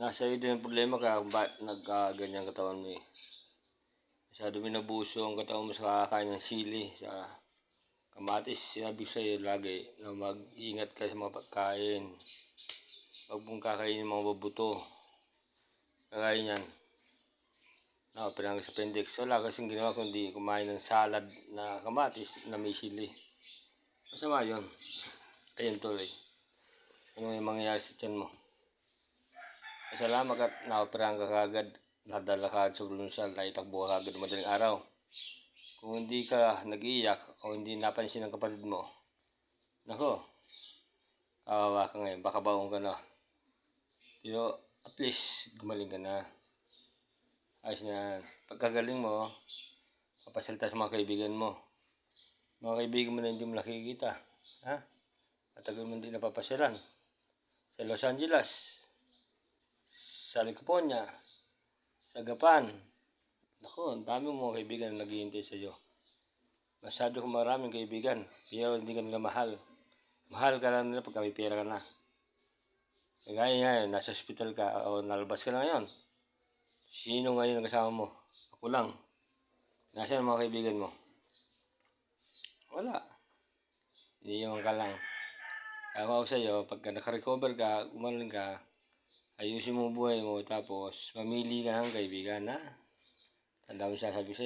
Nasa iyo din ang problema ka kung ba't nagkaganyan katawan mo eh. Masyado minabuso ang katawan mo sa kakain ng sili, sa kamatis. Sinabi sa'yo lagi na mag-ingat ka sa mga pagkain. Huwag mong kakainin mga babuto. Kagaya niyan. Pinangga sa appendix. Wala kasing ginawa kundi kumain ng salad na kamatis na may sili. Masama yun. Ayun tuloy. Ano yung mangyayari sa tiyan mo? Salamat at na-operahan ka kagad. Nadala ka sa Brunsal. Naitakbo ka kagad madaling araw. Kung hindi ka nag-iiyak o hindi napansin ng kapatid mo, nako, kawawa ka ngayon. Baka baong ka na. Pero at least gumaling ka na. Ayos na. Pagkagaling mo, papasalita sa mga kaibigan mo. Mga kaibigan mo na hindi mo nakikita. Ha? Matagal mo hindi napapasyalan. Sa Los Angeles, sa California, sa Japan. Naku, ang dami mo mga kaibigan na naghihintay sa iyo. Masyado kong maraming kaibigan, pero hindi ka nila mahal. Mahal ka lang nila pagka may pera ka na. Kagaya ngayon, nasa hospital ka o nalabas ka na ngayon. Sino ngayon ang kasama mo? Ako lang. Nasaan ang mga kaibigan mo? Wala. Hindi naman ka lang. Ako sa iyo, pagka nakarecover ka, gumaling ka, ayusin mo buhay mo, tapos mamili ka ng kaibigan, ha? Tanda mo sasabi sa'yo.